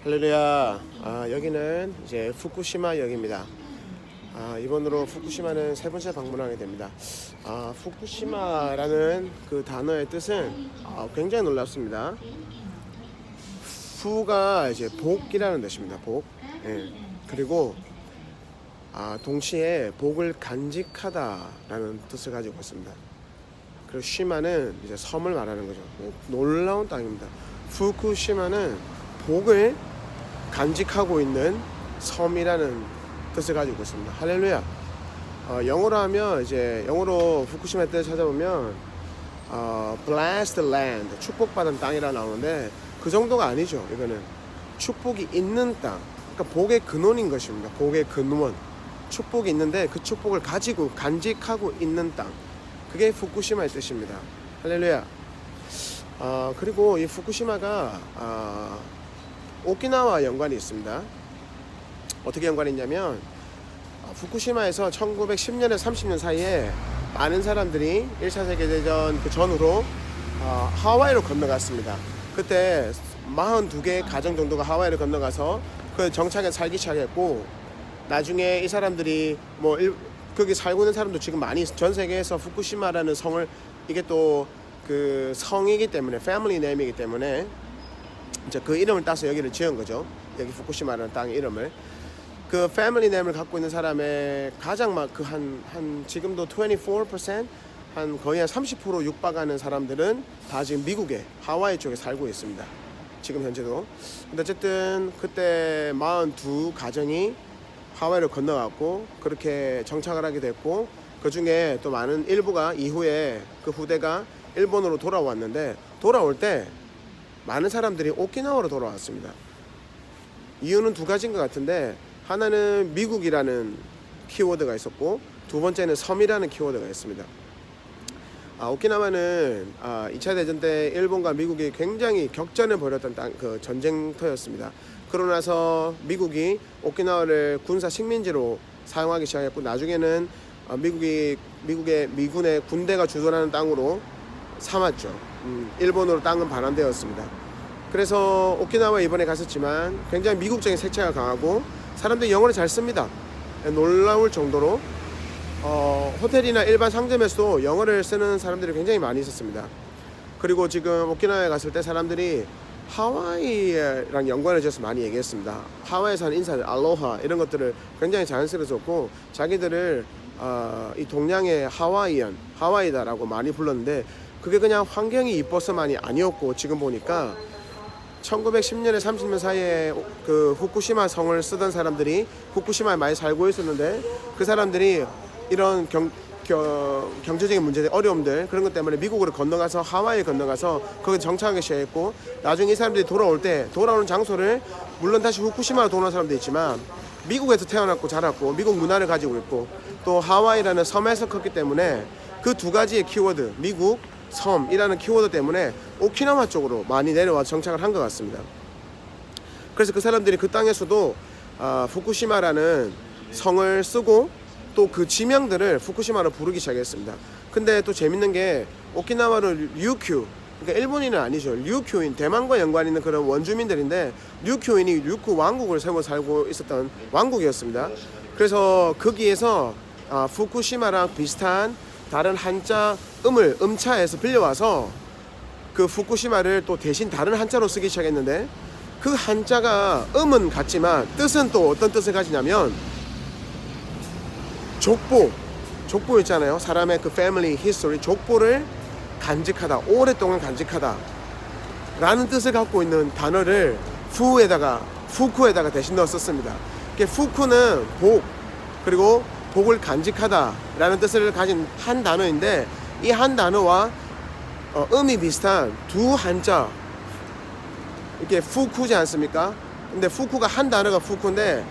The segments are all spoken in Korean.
할렐루야. 여기는 이제 후쿠시마역입니다. 이번으로 후쿠시마는 세 번째 방문하게 됩니다. 후쿠시마라는 그 단어의 뜻은 굉장히 놀랍습니다. 후가 이제 복이라는 뜻입니다. 복. 예. 그리고 동시에 복을 간직하다라는 뜻을 가지고 있습니다. 그리고 시마는 이제 섬을 말하는 거죠. 놀라운 땅입니다. 후쿠시마는 복을 간직하고 있는 섬이라는 뜻을 가지고 있습니다. 할렐루야. 영어로 하면 이제 영어로 후쿠시마 뜻을 찾아보면 blessed land, 축복받은 땅이라 나오는데 그 정도가 아니죠. 이거는 축복이 있는 땅, 그러니까 복의 근원인 것입니다. 복의 근원, 축복이 있는데 그 축복을 가지고 간직하고 있는 땅, 그게 후쿠시마의 뜻입니다. 할렐루야. 그리고 이 후쿠시마가 오키나와와 연관이 있습니다. 어떻게 연관이 있냐면 후쿠시마에서 1910년에서 30년 사이에 많은 사람들이 1차 세계대전 그 전후로 하와이로 건너갔습니다. 그때 42개의 가정 정도가 하와이를 건너가서 그 정착에 살기 시작했고, 나중에 이 사람들이 거기 살고 있는 사람도 지금 많이 전 세계에서 후쿠시마라는 성을, 이게 또 그 성이기 때문에 패밀리 네임이기 때문에 이제 그 이름을 따서 여기를 지은 거죠. 여기 후쿠시마라는 땅의 이름을. 그 패밀리 네임을 갖고 있는 사람의 가장 한 지금도 24% 거의 한 30% 육박하는 사람들은 다 지금 미국의 하와이 쪽에 살고 있습니다. 지금 현재도. 근데 어쨌든 그때 42 가정이 하와이를 건너갔고 그렇게 정착을 하게 됐고, 그 중에 또 많은 일부가 이후에 그 후대가 일본으로 돌아왔는데, 돌아올 때 많은 사람들이 오키나와로 돌아왔습니다. 이유는 두 가지인 것 같은데, 하나는 미국이라는 키워드가 있었고, 두 번째는 섬이라는 키워드가 있습니다. 오키나와는 2차 대전 때 일본과 미국이 굉장히 격전을 벌였던 그 전쟁터였습니다. 그러고 나서 미국이 오키나와를 군사 식민지로 사용하기 시작했고, 나중에는 미군의 군대가 주둔하는 땅으로 삼았죠. 일본으로 땅은 반환되었습니다. 그래서 오키나와 이번에 갔었지만 굉장히 미국적인 색채가 강하고 사람들이 영어를 잘 씁니다. 놀라울 정도로 호텔이나 일반 상점에서도 영어를 쓰는 사람들이 굉장히 많이 있었습니다. 그리고 지금 오키나와에 갔을 때 사람들이 하와이랑 연관을 지어서 많이 얘기했습니다. 하와이에서 하는 인사들, 알로하 이런 것들을 굉장히 자연스러웠고, 자기들을 이 동양의 하와이다라고 많이 불렀는데, 그게 그냥 환경이 이뻐서만이 아니었고, 지금 보니까 1910년에 30년 사이에 그 후쿠시마 성을 쓰던 사람들이 후쿠시마에 많이 살고 있었는데, 그 사람들이 이런 경제적인 문제들, 어려움들, 그런 것 때문에 미국으로 건너가서 하와이에 건너가서 거기 정착하기 시작했고, 나중에 이 사람들이 돌아오는 장소를 물론 다시 후쿠시마로 돌아오는 사람도 있지만 미국에서 태어났고 자랐고 미국 문화를 가지고 있고 또 하와이라는 섬에서 컸기 때문에 그 두 가지의 키워드, 미국, 섬이라는 키워드 때문에 오키나와 쪽으로 많이 내려와 정착을 한 것 같습니다. 그래서 그 사람들이 그 땅에서도 후쿠시마라는 성을 쓰고 또 그 지명들을 후쿠시마로 부르기 시작했습니다. 근데 또 재밌는 게 오키나와는 류큐, 그러니까 일본인은 아니죠. 류큐인, 대만과 연관 있는 그런 원주민들인데, 류큐인이 류쿠 왕국을 세워 살고 있었던 왕국이었습니다. 그래서 거기에서 후쿠시마랑 비슷한 다른 한자 음차에서 빌려와서 그 후쿠시마를 또 대신 다른 한자로 쓰기 시작했는데, 그 한자가 같지만 뜻은 또 어떤 뜻을 가지냐면 족보 있잖아요. 사람의 그 패밀리 히스토리, 족보를 간직하다, 오랫동안 간직하다 라는 뜻을 갖고 있는 단어를 후쿠에다가 대신 넣었습니다. 후쿠는 복, 그리고 복을 간직하다 라는 뜻을 가진 한 단어인데, 이 한 단어와 음이 비슷한 두 한자, 이렇게 후쿠지 않습니까? 근데 후쿠가 한 단어가 후쿠인데,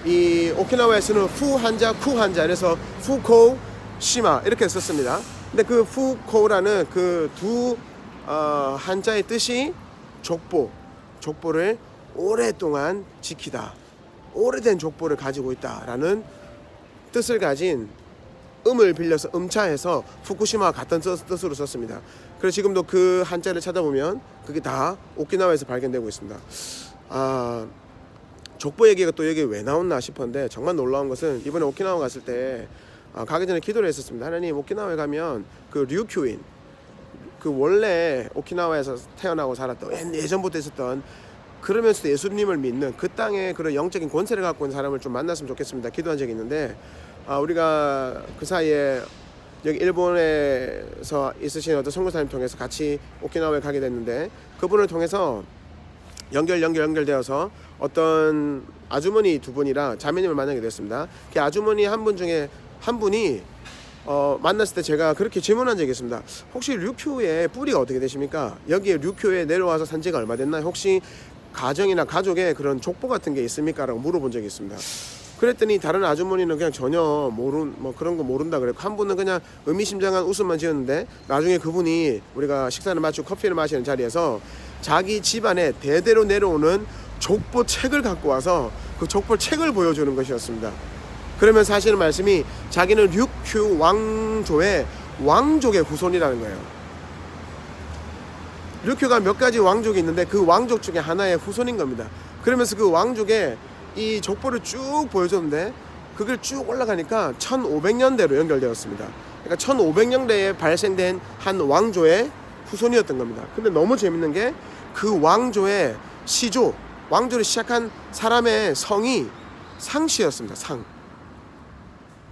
이 오키나와에서는 후 한자, 쿠 한자, 그래서 후쿠시마 이렇게 썼습니다. 근데 그 후쿠라는 그 두 한자의 뜻이 족보를 오랫동안 지키다, 오래된 족보를 가지고 있다라는 뜻을 가진 음을 빌려서 음차해서 후쿠시마와 같은 뜻으로 썼습니다. 그래서 지금도 그 한자를 찾아보면 그게 다 오키나와에서 발견되고 있습니다. 족보 얘기가 또 여기 왜 나왔나 싶었는데, 정말 놀라운 것은 이번에 오키나와 갔을 때 가기 전에 기도를 했었습니다. 하나님, 오키나와에 가면 그 류큐인, 그 원래 오키나와에서 태어나고 살았던 예전부터 있었던, 그러면서도 예수님을 믿는 그 땅에 그런 영적인 권세를 갖고 있는 사람을 좀 만났으면 좋겠습니다. 기도한 적이 있는데, 우리가 그 사이에 여기 일본에서 있으신 어떤 선교사님 통해서 같이 오키나와에 가게 됐는데, 그분을 통해서 연결되어서 어떤 아주머니 두 분이랑 자매님을 만나게 됐습니다. 그 아주머니 한 분 중에 한 분이 만났을 때 제가 그렇게 질문한 적이 있습니다. 혹시 류큐의 뿌리가 어떻게 되십니까? 여기에 류큐에 내려와서 산 지가 얼마 됐나요? 혹시 가정이나 가족에 그런 족보 같은 게 있습니까? 라고 물어본 적이 있습니다. 그랬더니 다른 아주머니는 그냥 전혀 뭐 그런 거 모른다 그랬고, 한 분은 그냥 의미심장한 웃음만 지었는데, 나중에 그분이 우리가 식사를 마치고 커피를 마시는 자리에서 자기 집안에 대대로 내려오는 족보 책을 갖고 와서 그 족보 책을 보여주는 것이었습니다. 그러면 사실은 말씀이 자기는 류큐 왕조의 왕족의 후손이라는 거예요. 류큐가 몇 가지 왕족이 있는데 그 왕족 중에 하나의 후손인 겁니다. 그러면서 그 왕족의 이 족보를 쭉 보여줬는데, 그걸 쭉 올라가니까 1500년대로 연결되었습니다. 그러니까 1500년대에 발생된 한 왕조의 후손이었던 겁니다. 근데 너무 재밌는 게, 그 왕조의 시조, 왕조를 시작한 사람의 성이 상씨였습니다. 상.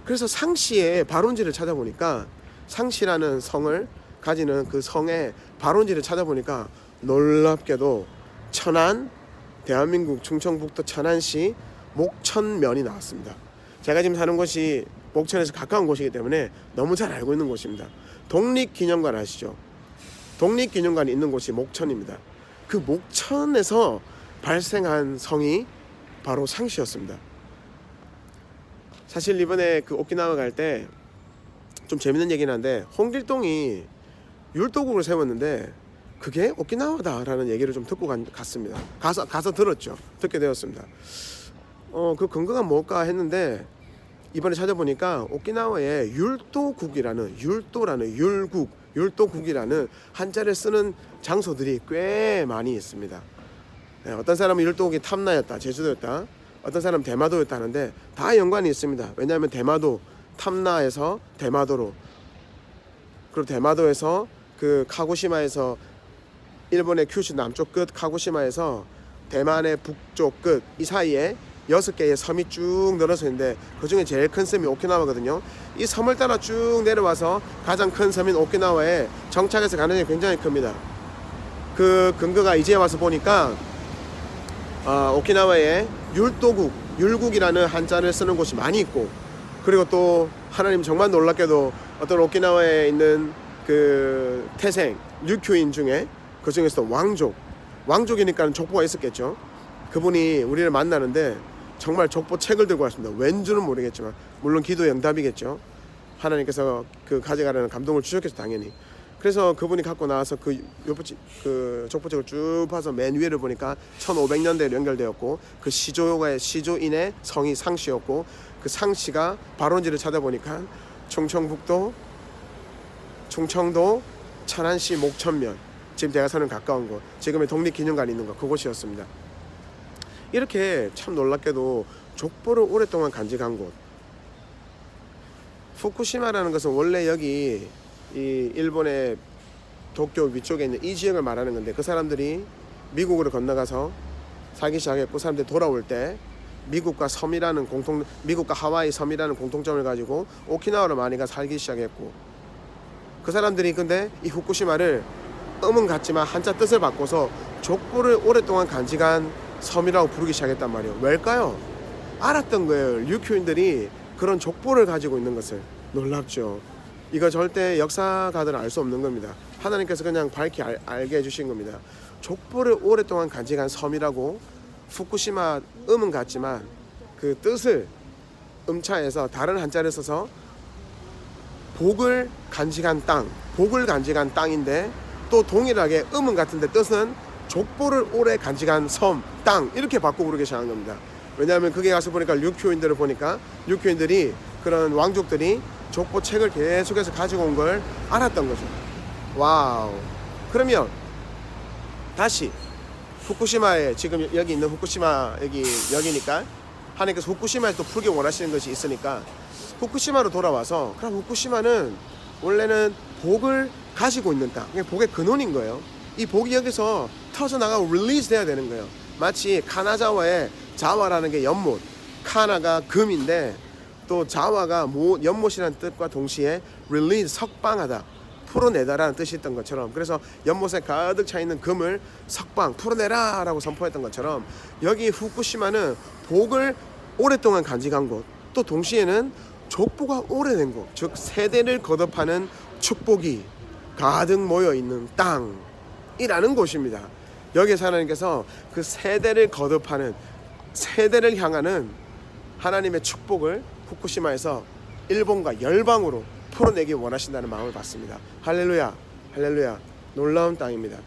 그래서 상씨의 발원지를 찾아보니까, 상씨라는 성을 가지는 그 성의 발원지를 찾아보니까 놀랍게도 천안, 대한민국 충청북도 천안시 목천면이 나왔습니다. 제가 지금 사는 곳이 목천에서 가까운 곳이기 때문에 너무 잘 알고 있는 곳입니다. 독립기념관 아시죠? 독립기념관이 있는 곳이 목천입니다. 그 목천에서 발생한 성이 바로 상씨였습니다. 사실 이번에 그 오키나와 갈 때 좀 재밌는 얘기는 한데, 홍길동이 율도국을 세웠는데 그게 오키나와다라는 얘기를 좀 듣고 갔습니다. 가서 들었죠. 듣게 되었습니다. 그 근거가 뭘까 했는데, 이번에 찾아보니까 오키나와에 율도라는 율도국이라는 한자를 쓰는 장소들이 꽤 많이 있습니다. 어떤 사람은 율도국이 탐나였다, 제주도였다, 어떤 사람은 대마도였다 하는데 다 연관이 있습니다. 왜냐하면 대마도, 탐나에서 대마도로, 그리고 대마도에서 그 카고시마에서 일본의 큐슈 남쪽 끝, 카고시마에서 대만의 북쪽 끝, 이 사이에 6개의 섬이 쭉 늘어서 있는데, 그 중에 제일 큰 섬이 오키나와거든요. 이 섬을 따라 쭉 내려와서 가장 큰 섬인 오키나와에 정착해서 가능성이 굉장히 큽니다. 그 근거가 이제 와서 보니까 오키나와에 율국이라는 한자를 쓰는 곳이 많이 있고, 그리고 또 하나님 정말 놀랍게도 어떤 오키나와에 있는 그 태생 류큐인 중에, 그 중에서 왕족이니까 족보가 있었겠죠. 그분이 우리를 만나는데 정말 족보 책을 들고 왔습니다. 왠지는 모르겠지만, 물론 기도 응답이겠죠. 하나님께서 그 가져가라는 감동을 주셨겠죠, 당연히. 그래서 그분이 갖고 나와서 그 족보책을 쭉 봐서 맨 위를 보니까 1500년대에 연결되었고, 그 시조인의 성이 상씨였고, 그 상씨가 발원지를 찾아보니까 충청도 천안시 목천면, 지금 제가 사는 가까운 곳, 지금의 독립기념관이 있는 곳, 그곳이었습니다. 이렇게 참 놀랍게도 족보를 오랫동안 간직한 곳. 후쿠시마라는 것은 원래 여기 이 일본의 도쿄 위쪽에 있는 이 지역을 말하는 건데, 그 사람들이 미국으로 건너가서 살기 시작했고, 사람들이 돌아올 때 미국과 하와이 섬이라는 공통점을 가지고 오키나와로 많이 가 살기 시작했고, 그 사람들이 근데 이 후쿠시마를 음은 같지만 한자 뜻을 바꿔서 족보를 오랫동안 간직한 섬이라고 부르기 시작했단 말이에요. 왜일까요? 알았던 거예요. 류큐인들이 그런 족보를 가지고 있는 것을. 놀랍죠. 이거 절대 역사가들은 알 수 없는 겁니다. 하나님께서 그냥 밝히 알게 해주신 겁니다. 족보를 오랫동안 간직한 섬이라고, 후쿠시마 음은 같지만 그 뜻을 음차해서 다른 한자를 써서 복을 간직한 땅인데, 또 동일하게 음은 같은데 뜻은 족보를 오래 간직한 섬, 땅, 이렇게 바꾸고 부르기 시작한 겁니다. 왜냐하면 그게 가서 보니까 류큐인들을 보니까 류큐인들이, 그런 왕족들이 족보 책을 계속해서 가지고 온 걸 알았던 거죠. 와우. 그러면 다시 후쿠시마에 지금 여기 있는 후쿠시마 여기니까 하나님께서 후쿠시마에 또 풀기 원하시는 것이 있으니까 후쿠시마로 돌아와서 그럼 후쿠시마는 원래는 복을 가지고 있는 땅, 복의 근원인 거예요. 이 복이 여기서 터져나가고 릴리즈 돼야 되는 거예요. 마치 카나자와의 자와라는 게 연못, 카나가 금인데 또 자와가 연못이라는 뜻과 동시에 릴리즈 석방하다, 풀어내다라는 뜻이 있던 것처럼, 그래서 연못에 가득 차 있는 금을 석방, 풀어내라 라고 선포했던 것처럼 여기 후쿠시마는 복을 오랫동안 간직한 곳, 또 동시에는 족보가 오래된 곳, 즉 세대를 거듭하는 축복이 가득 모여있는 땅이라는 곳입니다. 여기서 하나님께서 그 세대를 거듭하는, 세대를 향하는 하나님의 축복을 후쿠시마에서 일본과 열방으로 풀어내기 원하신다는 마음을 받습니다. 할렐루야, 할렐루야. 놀라운 땅입니다.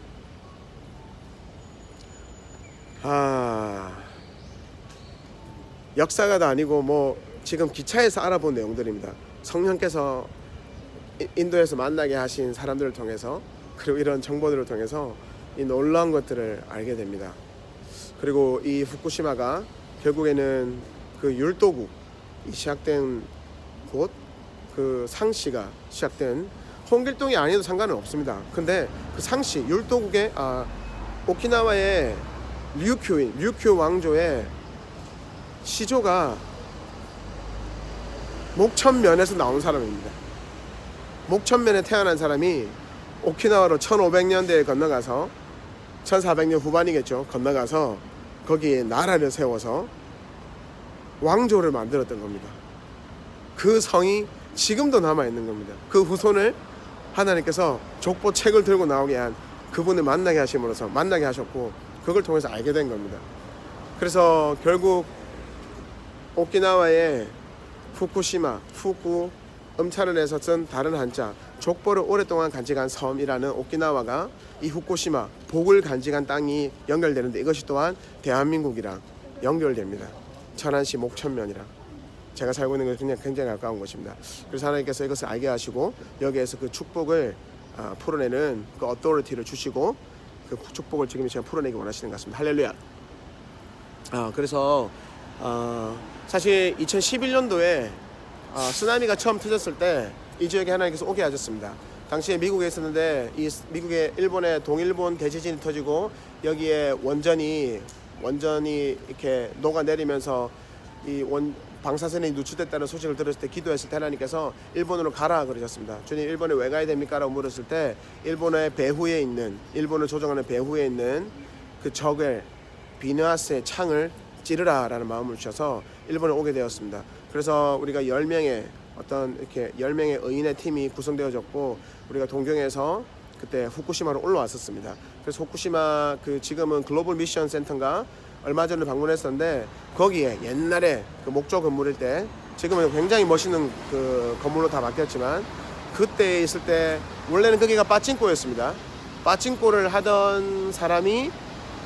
역사가도 아니고 뭐 지금 기차에서 알아본 내용들입니다. 성령께서 인도에서 만나게 하신 사람들을 통해서, 그리고 이런 정보들을 통해서 이 놀라운 것들을 알게 됩니다. 그리고 이 후쿠시마가 결국에는 그 율도국이 시작된 곳, 그 상시가 시작된, 홍길동이 아니어도 상관은 없습니다. 근데 그 상시 율도국의 오키나와의 류큐 왕조의 시조가 목천면에서 나온 사람입니다. 목천면에 태어난 사람이 오키나와로 1500년대에 건너가서 1400년 후반이겠죠. 건너가서 거기에 나라를 세워서 왕조를 만들었던 겁니다. 그 성이 지금도 남아있는 겁니다. 그 후손을 하나님께서 족보책을 들고 나오게 한 그분을 만나게 하심으로써 만나게 하셨고, 그걸 통해서 알게 된 겁니다. 그래서 결국 오키나와의 후쿠시마, 후쿠 음차를 해서 쓴 다른 한자, 족보를 오랫동안 간직한 섬이라는 오키나와가 이 후쿠시마, 복을 간직한 땅이 연결되는데, 이것이 또한 대한민국이랑 연결됩니다. 천안시 목천면이랑 제가 살고 있는 것이 굉장히 가까운 곳입니다. 그래서 하나님께서 이것을 알게 하시고 여기에서 그 축복을 풀어내는 그 어토리티를 주시고 그 축복을 지금 이 시간 풀어내기 원하시는 것 같습니다. 할렐루야. 그래서 사실 2011년도에 쓰나미가 처음 터졌을 때 이 지역에 하나님께서 오게 하셨습니다. 당시에 미국에 있었는데 이 미국의 일본의 동일본 대지진이 터지고 여기에 원전이 이렇게 녹아내리면서 이 방사선이 누출됐다는 소식을 들었을 때 기도했을 때 하나님께서 일본으로 가라 그러셨습니다. 주님, 일본에 왜 가야 됩니까? 라고 물었을 때 일본의 배후에 있는, 일본을 조종하는 배후에 있는 그 적을, 비누아스의 창을 찌르라 라는 마음을 주셔서 일본에 오게 되었습니다. 그래서 우리가 10명의 이렇게 10명의 의인의 팀이 구성되어졌고, 우리가 동경에서 그때 후쿠시마로 올라왔었습니다. 그래서 후쿠시마 지금은 글로벌 미션 센터인가 얼마 전에 방문했었는데, 거기에 옛날에 그 목조 건물일 때, 지금은 굉장히 멋있는 그 건물로 다 바뀌었지만, 그때 있을 때 원래는 거기가 빠찡코였습니다. 빠찡코를 하던 사람이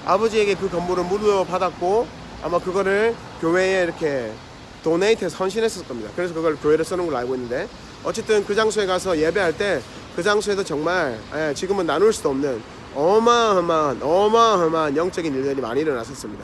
아버지에게 그 건물을 물려받았고, 아마 그거를 교회에 이렇게 도네이트 선신했을 겁니다. 그래서 그걸 교회를 쓰는 걸로 알고 있는데, 어쨌든 그 장소에 가서 예배할 때 그 장소에도 정말 지금은 나눌 수도 없는 어마어마한 영적인 일들이 많이 일어났었습니다.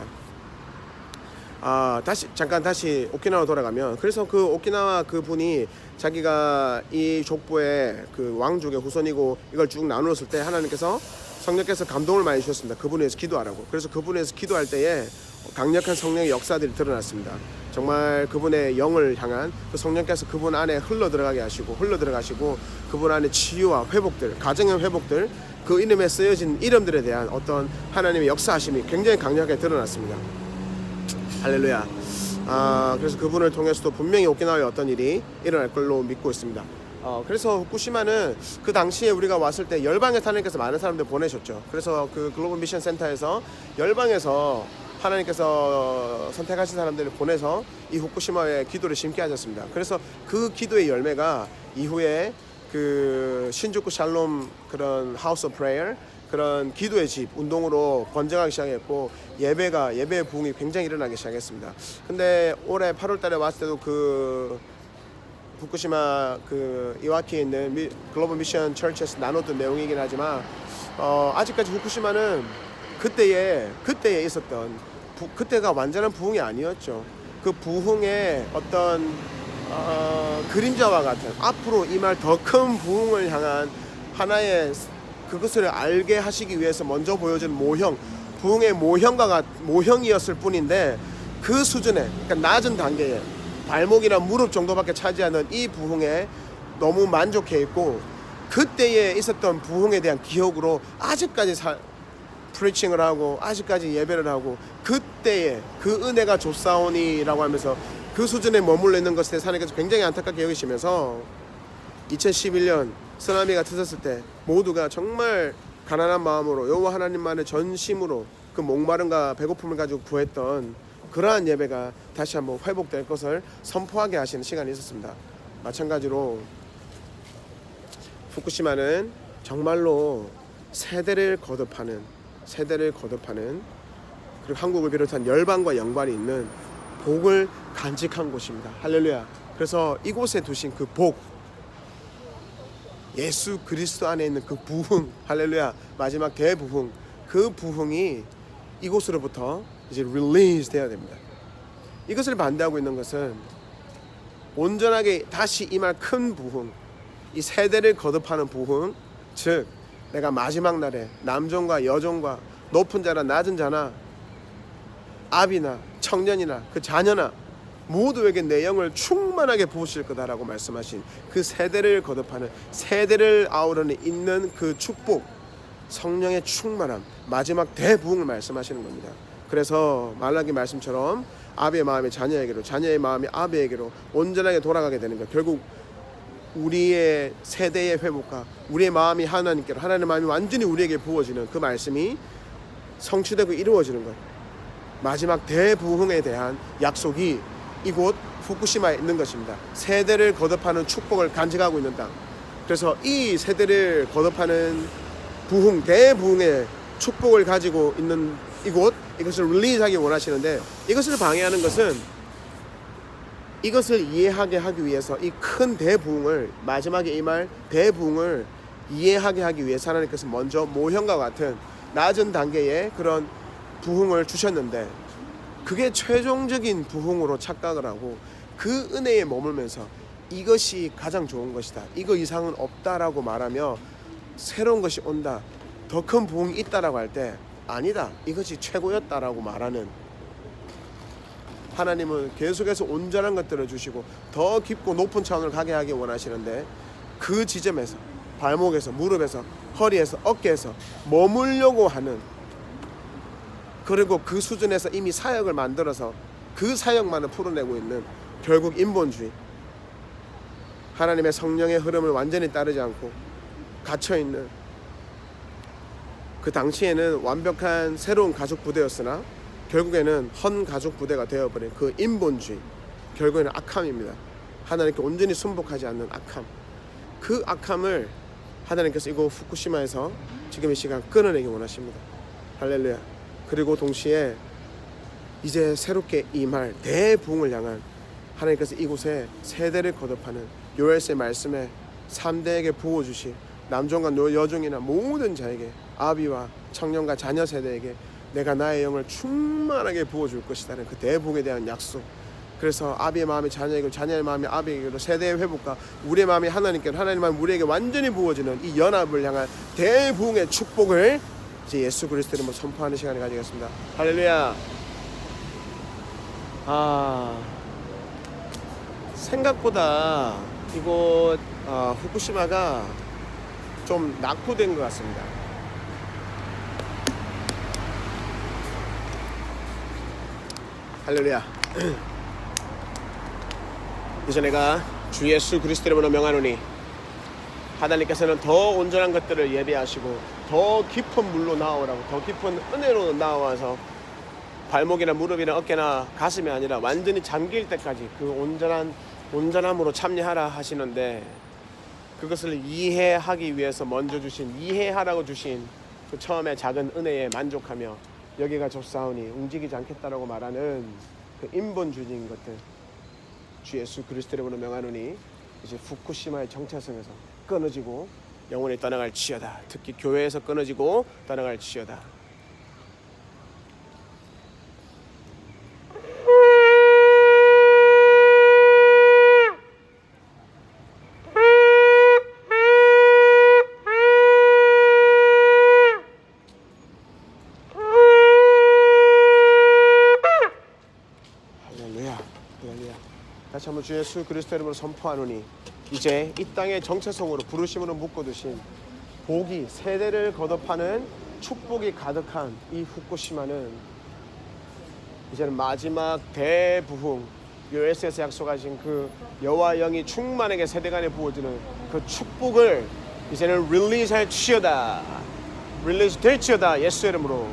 다시 오키나와 돌아가면, 그래서 그 오키나와 그 분이 자기가 이 족보의 그 왕족의 후손이고 이걸 쭉 나누었을 때 하나님께서, 성령께서 감동을 많이 주셨습니다. 그분에 대해서 기도하라고. 그래서 그분에 대해서 기도할 때에 강력한 성령의 역사들이 드러났습니다. 정말 그분의 영을 향한 그 성령께서 그분 안에 흘러 들어가시고 그분 안에 치유와 회복들, 가정의 회복들, 그 이름에 쓰여진 이름들에 대한 어떤 하나님의 역사하심이 굉장히 강력하게 드러났습니다. 할렐루야. 그래서 그분을 통해서도 분명히 오키나와에 어떤 일이 일어날 걸로 믿고 있습니다. 그래서 후쿠시마는 그 당시에 우리가 왔을 때 열방에 하나님께서 많은 사람들 보내셨죠. 그래서 그 글로벌 미션 센터에서 열방에서 하나님께서 선택하신 사람들을 보내서 이 후쿠시마에 기도를 심게 하셨습니다. 그래서 그 기도의 열매가 이후에 그 신주쿠 샬롬 그런 하우스 오브 프레이어, 그런 기도의 집 운동으로 번져가기 시작했고, 예배의 부흥이 굉장히 일어나기 시작했습니다. 근데 올해 8월 달에 왔을 때도 그 후쿠시마 그 이와키에 있는 글로벌 미션 철치에서 나눴던 내용이긴 하지만, 아직까지 후쿠시마는 그때에 있었던 그때가 완전한 부흥이 아니었죠. 그 부흥의 어떤 그림자와 같은 앞으로 임할 더 큰 부흥을 향한 하나의 그것을 알게 하시기 위해서 먼저 보여준 모형, 부흥의 모형이었을 뿐인데 그 수준의 그러니까 낮은 단계에 발목이나 무릎 정도밖에 차지하는 이 부흥에 너무 만족해 있고 그때에 있었던 부흥에 대한 기억으로 아직까지 프리칭을 하고 아직까지 예배를 하고 그때의 그 은혜가 좁사오니라고 하면서 그 수준에 머물러 있는 것에 대해서 하나님께서 굉장히 안타깝게 여기시면서 2011년 쓰나미가 터졌을 때 모두가 정말 가난한 마음으로 여호와 하나님만의 전심으로 그 목마름과 배고픔을 가지고 구했던 그러한 예배가 다시 한번 회복될 것을 선포하게 하시는 시간이 있었습니다. 마찬가지로 후쿠시마는 정말로 세대를 거듭하는 그리고 한국을 비롯한 열방과 연관이 있는 복을 간직한 곳입니다. 할렐루야. 그래서 이곳에 두신 그 복, 예수 그리스도 안에 있는 그 부흥, 할렐루야, 마지막 대부흥, 그 부흥이 이곳으로부터 이제 릴리즈 돼야 됩니다. 이것을 반대하고 있는 것은 온전하게 다시 임할 큰 부흥, 이 세대를 거듭하는 부흥, 즉 내가 마지막 날에 남종과 여종과 높은 자나 낮은 자나 아비나 청년이나 그 자녀나 모두에게 내 영을 충만하게 부으실 거다라고 말씀하신 그 세대를 거듭하는 세대를 아우러는 있는 그 축복, 성령의 충만함, 마지막 대부흥을 말씀하시는 겁니다. 그래서 말라기 말씀처럼 아비의 마음이 자녀에게로, 자녀의 마음이 아비에게로 온전하게 돌아가게 되는 것. 결국 우리의 세대의 회복과 우리의 마음이 하나님께로, 하나님의 마음이 완전히 우리에게 부어지는 그 말씀이 성취되고 이루어지는 것. 마지막 대부흥에 대한 약속이 이곳 후쿠시마에 있는 것입니다. 세대를 거듭하는 축복을 간직하고 있는 땅. 그래서 이 세대를 거듭하는 부흥, 대부흥의 축복을 가지고 있는 이곳, 이것을 릴리즈하기 원하시는데 이것을 방해하는 것은 이것을 이해하게 하기 위해서 이 큰 대부흥을, 마지막에 임할 대부흥을 이해하게 하기 위해서 하나님께서 먼저 모형과 같은 낮은 단계의 그런 부흥을 주셨는데 그게 최종적인 부흥으로 착각을 하고 그 은혜에 머물면서 이것이 가장 좋은 것이다, 이거 이상은 없다라고 말하며 새로운 것이 온다, 더 큰 부흥이 있다라고 할 때 아니다, 이것이 최고였다라고 말하는, 하나님은 계속해서 온전한 것들을 주시고 더 깊고 높은 차원을 가게 하기 원하시는데 그 지점에서 발목에서 무릎에서 허리에서 어깨에서 머물려고 하는, 그리고 그 수준에서 이미 사역을 만들어서 그 사역만을 풀어내고 있는 결국 인본주의, 하나님의 성령의 흐름을 완전히 따르지 않고 갇혀있는, 그 당시에는 완벽한 새로운 가족 부대였으나 결국에는 헌 가족 부대가 되어버린 그 인본주의, 결국에는 악함입니다. 하나님께 온전히 순복하지 않는 악함, 그 악함을 하나님께서 이곳 후쿠시마에서 지금 이 시간 끊어내기 원하십니다. 할렐루야. 그리고 동시에 이제 새롭게 임할 대부흥을 향한 하나님께서 이곳에 세대를 거듭하는 요엘서의 말씀에 3대에게 부어주실 남종과 여종이나 모든 자에게, 아비와 청년과 자녀 세대에게 내가 나의 영을 충만하게 부어줄 것이라는 그 대부흥에 대한 약속. 그래서 아비의 마음이 자녀에게로, 자녀의 마음이 아비에게로, 세대의 회복과 우리의 마음이 하나님께로, 하나님의 마음이 우리에게 완전히 부어지는 이 연합을 향한 대부흥의 축복을 이제 예수 그리스도 이름으로 선포하는 시간을 가지겠습니다. 할렐루야. 생각보다 이곳 후쿠시마가 좀 낙후된 것 같습니다. 할렐루야. 이제 내가 주 예수 그리스도 이름으로 명하노니 하나님께서는 더 온전한 것들을 예배하시고 더 깊은 물로 나오라고, 더 깊은 은혜로 나와서 발목이나 무릎이나 어깨나 가슴이 아니라 완전히 잠길 때까지 그 온전함으로 참여하라 하시는데, 그것을 이해하기 위해서 먼저 주신, 이해하라고 주신 그 처음에 작은 은혜에 만족하며 여기가 좁사오니 움직이지 않겠다라고 말하는 그 인본주의적인 것들, 주 예수 그리스도 이름으로 명하노니 이제 후쿠시마의 정체성에서 끊어지고 영원히 떠나갈지어다. 특히 교회에서 끊어지고 떠나갈지어다. 다시 한번 주 예수 그리스도 이름으로 선포하노니 이제 이 땅의 정체성으로 부르심으로 묶어두신 복이 세대를 거듭하는 축복이 가득한 이 후쿠시마는 이제는 마지막 대부흥 US에서 약속하신 그 여호와 영이 충만하게 세대간에 부어지는 그 축복을 이제는 릴리즈할 치여다. 릴리즈 될지어다. 예수 이름으로.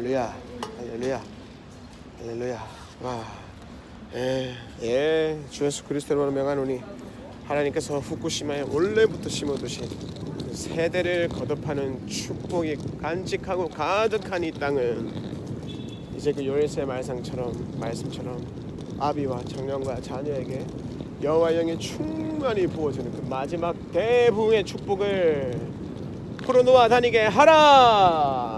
할렐루야, 할렐루야, 할렐루야. 와, 주 예수 그리스도로 명하노니 하나님께서 후쿠시마에 원래부터 심어두신 그 세대를 거듭하는 축복이 간직하고 가득한 이 땅은 이제 그 요엘서의 말씀처럼 아비와 청년과 자녀에게 여호와 영이 충만히 부어주는 그 마지막 대부흥의 축복을 풀어놓아 다니게 하라.